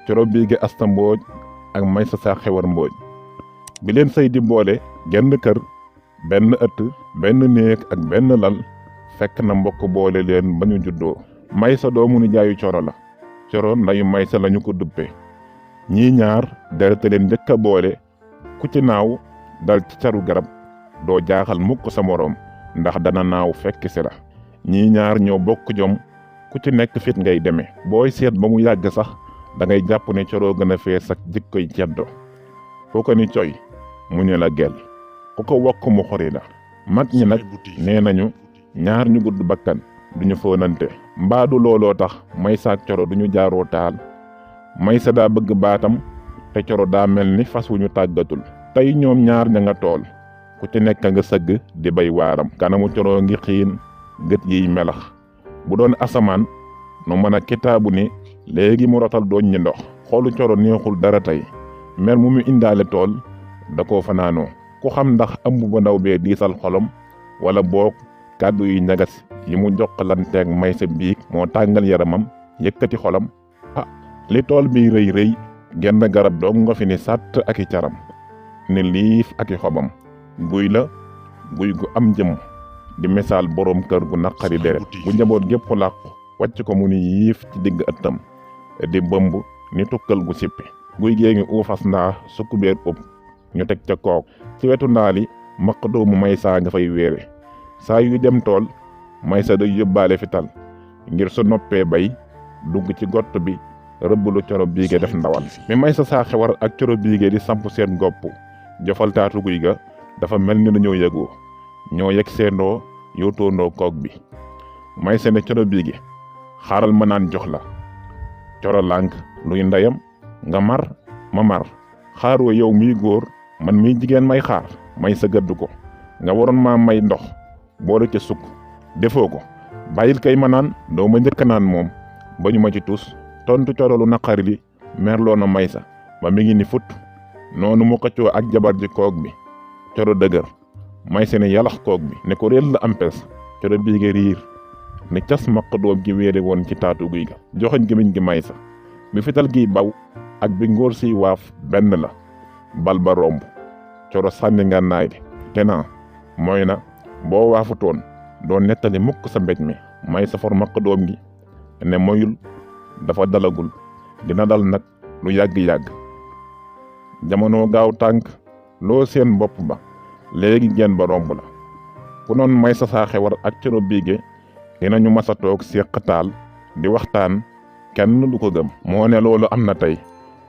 Coro Biige Asta Mbooj ak Maysa Saa Xewar Mbooj bi leen sëy di boole genn kër benn ëtt benn néeg ak benn lal fekk na mbokk boole leen ba ñu juddoo. Maysa doomu nijaayu Coro la. Coro ndayu Maysa lañu ko duppe. ñii ñaar deret leen njëkk a boole ku ci naaw dal ci caru garab doo jaaxal mukk sa moroom ndax dana naaw fekk si la. ñii ñaar ñoo bokk jom ku ci nekk fit ngay demee. booy seet ba mu yàgg sax da ngay jàpp ne Coro gën a fees ak jikkoy ceddo. foo ko ni coy mu ne la gel ku ko wokk mu xori la. mag ñi nag nee nañu ñaar ñu gudd bakkan duñu fóonante. mbaadu looloo tax Maysa ak Coro duñu jaaroo taal. Maysa daa bëgg baatam te Coro daa mel ni fas wu ñu tàggatul. tey ñoom ñaar ña nga tool ku ci nekk nga sëgg di bay waaram. kanamu Coro ngi xiin gët yiy melax. bu doon asamaan nu mën a kitaabu ni léegi mu rotal doon ñi ndox. xoolu Coro neexul dara tey mer mu mu indaale tool da koo fanaanoo. ku xam ndax ëmb ba ndaw bee diisal xolom wala boog kàddu yi ñagas yi mu jokkalanteeg Maysa biig moo tàngal yaramam yëkkati xolam. li tool bi rëy rëy genn garab dong nga fi ni sàtt ak i caram ni liif ak i xobam. guy la guy gu am jëm di misaal boroom kër gu naqari deret bu njaboot gépp làqu wàcc ko mu ni yiif ci digg ëttam di bëmb ni tukkal gu sippi. guy gée ngi uufas ndaa sukk beer ëpp ñu teg ca kook ci wetu ndaali maq doomu Maysa nga fay wéere. saa yu dem tool Maysa day yóbbaale fital ngir su noppee bay dugg ci gott bi rëbb lu Coro Biige def ndawal. mi Maysa Saa Xewar ak Coro Biige di samp seen gopp jofal taatu guy ga dafa mel ni dañoo yëgoo ñoo yegg seendoo yóotoondoo kook bi. Maysa ne Coro Biige xaaral ma naan jox la. Coro lànk luy ndeyam nga mar ma mar xaaroo yow miy góor man miy jigéen may xaar. Maysa gëdd ko nga waroon maa may ndox boole ca sukk defoo ko bàyyil kay ma naan doo ma njëkk naan moom ba ñu ma ci tus. tontu Coro lu naqari li merloo na Maysa ba mi ngi ni fut noonu mu xëccoo ak jabar ji kook bi. Coro dëgër Maysa ne yalax kook bi ne ko réel la ampes. Coro Biige riir ne cas maq doom gi wéere woon ci taatu guy ga joxoñ gémmiñ gi Maysa. bi fital giy baw ak bi ngóor siy waaf benn la. bal ba romb Coro sànni ngànnaay li te naa mooy na boo waafutoon doo nettali mukk sa mbéj mi. Maysa for maq doom gi ne moyul dafa dalagul dina dal nag lu yàgg-yàgg. jamono gaaw tànk loo seen bopp ba léegi geen ba romb la. ku noon Maysa Saa Xewar ak Coro Biige dinañu masa toog séqataal di waxtaan kenn du ko gëm. moo ne loolu am na tey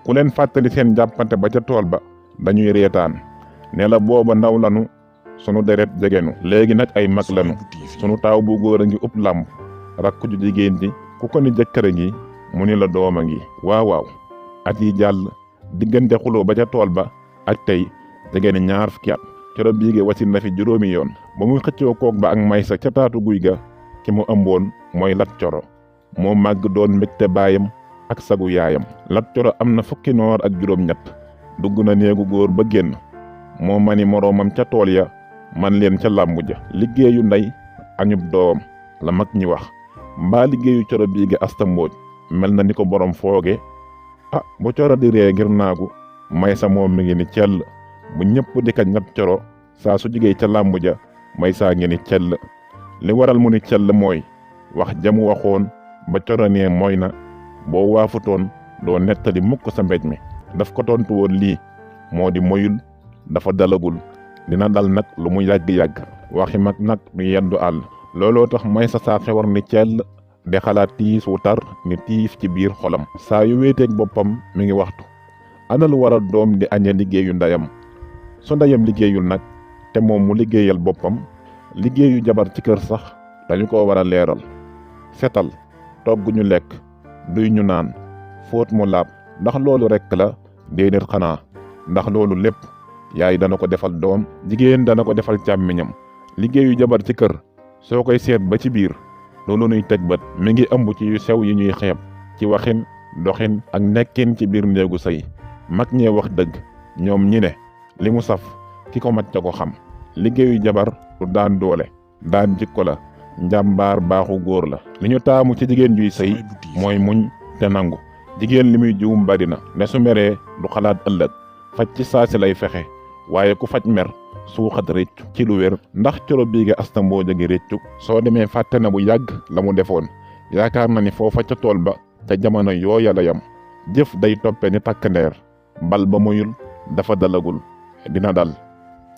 ku leen fàttali seen jàppante ba ca tool ba dañuy reetaan ne la booba ndaw lanu sunu deret jegenu. léegi nag ay mag lanu sunu taaw bu góor a ngi ëpp làmb rakku ju jigéen ji ku ko ni jëkkër ngi mu ni la doom a ngi. waaw at yi jàll diggante xuloo ba ca tool ba ak tey jege ni 20 fukki at. Coro Biige wasin na fi juróomi yoon ba muy xëccoo kook ba ak Maysa ca taatu guy ga ki mu ëmboon mooy Lat Coro moo màgg doon mbégte baayam ak sagu yaayam. Lat Coro am na fukki noor ak juróom-ñett dugg na néegu góor ba génn moo mani moroomam ca tool ya man leen ca làmbu ja. liggéeyu ndey añub doom la mag ñi wax. mbaa liggéeyu Coro Biige Asta Mbooj mel na ni ko borom fooge. bu Coro di ree ngir naagu Maysa moom mi ngi ni cell bu ñëpp di ka ñat Coro saa su jigéey ca làmbu ja Maysa ngi ni cell. li waral mu ni cell mooy wax jamu waxoon ba Coro nee mooy na boo waafutoon doo nettali mukk sa mbéj mi. daf ko tontu woon lii moo di moyul dafa dalagul dina dal nag lu mu yàgg-yàgg. waxi mag nag du yendu àll. looloo tax Maysa Saa Xewar ni cell de xalaat tiis wu tar ni tiif ci biir xolam. saa yu wéeteeg boppam mi ngi waxtu ana lu waral doom di añe liggéeyu ndeyam. su ndeyam liggéeyul nag te moom mu liggéeyal boppam liggéeyu jabar ci kër sax dañu ko war a leeral. setal togg ñu lekk duy ñu naan fóot mu laab ndax loolu rekk la déedéet xanaa ndax loolu lépp yaay dana ko defal doom jigéen dana ko defal càmmiñam. liggéeyu jabar ci kër soo koy seet ba ci biir loolu nuy teg bët mi ngi ëmb ci yu sew yi ñuy xeeb ci waxin doxin ak nekkin ci biir néegu sëy. mag ñee wax dëgg ñoom ñi ne li mu saf ki ko mat ca ko xam. liggéeyu jabar du daan doole daan jikko la njàmbaar baaxu góor la. li ñu taamu ci jigéen juy sëy mooy muñ te nangu. jigéen li muy juum bari na ne su meree du xalaat ëllëg faj ci saasi lay fexe waaye ku faj mer suuxat réccu ci lu wér ndax Coro Biige Asta Mbooj a ngi réccu soo demee fàtte na bu yàgg la mu defoon yaakaar na ni foofa ca tool ba ca jamono yooya la yam jëf day toppe ni takk ndeer bal ba muyul dafa dalagul dina dal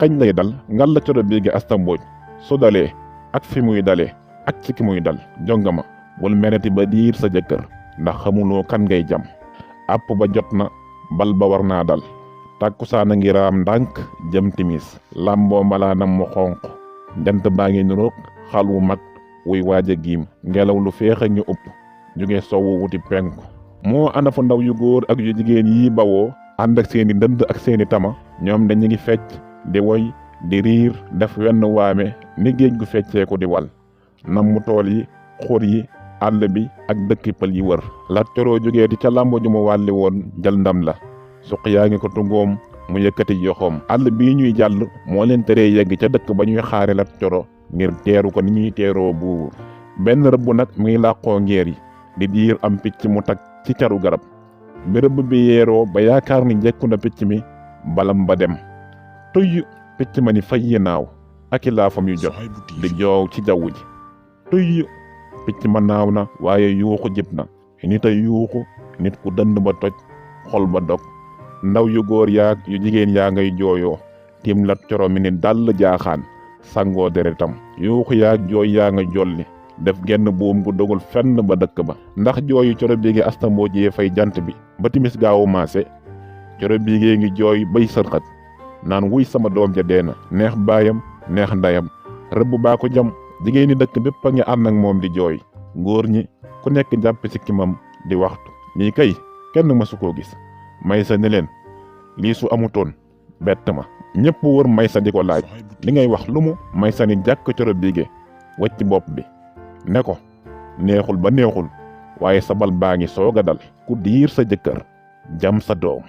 kañ lay dal ngal la Coro Biige Asta Mbooj su dalee ak fi muy dalee ak ci ki muy dal jongama bul mereti ba diir sa jëkkër ndax xamuloo kan ngay jam àpp ba jot na bal ba war naa dal tàkkusaan a ngi raam ndànk jëm timis làmboo malaanam mu xonq jant baa ngi niroog xal wu mag wuy waaja giim ngelaw lu féex a ngi upp jóge sowu wuti penku moo ana fu ndaw yu góor ak yu jigéen yi bawoo ànd ak seeni ndënd ak seeni tama ñoom dañu ngi fecc di woy di riir def wenn waame ni géej gu fecceeku di wal nam mu tool yi xur yi àll bi ak dëkki pël yi wër Lat Coro jógee ti ca làmbo ju mu wàlli woon jël ndam la suq yaa ngi ko tungoom mu yëkkati yoxoom àll bii ñuy jàll moo leen teree yegg ca dëkk ba ñuy xaare Lat Coro ngir teeru ko ni ñuy teeroo buur benn rëbb nag muy làqoo ngeer yi di diir am picc mu tag ci caru garab bi rëbb bi yeeroo ba yaakaar ni jekku na picc mi balam ba dem tuyy picc ma ni fay naaw ak i laafam yu jot di joow ci jaww ji tuyy picc ma naaw na waaye yuuxu jib na nit a yuuxu nit ku dënd ba toj xol ba dog ndaw yu góor yaag yu jigéen yaa ngay jooyoo tiim Lat Coro mi ni dal jaaxaan sangoo deretam yuuxu yaag jooy yaa nga jolli def genn buum gu dogul fenn ba dëkk ba ndax jooyu Coro Biige Asta Mbooj yee fay jant bi ba timis gaawu maase Coro Biige ngi jooy bay sërxat naan wuy sama doom ja dee na neex baayam neex ndayam rëbb baa ko jam jigéen ñi dëkk bépp a ngi ànd ak moom di jooy góor ñi ku nekk jàpp ci kimam di waxtu ñii kay kenn mësu koo gis Maysa ne leen lii su amutoon bett ma ñëpp wër Maysa di ko laaj li ngay wax lu mu Maysa ni jàkk Coro Biige wacc bopp bi ne ko neexul ba neexul waaye sa bal baa ngi soog a dal ku diir sa jëkkër jam sa doom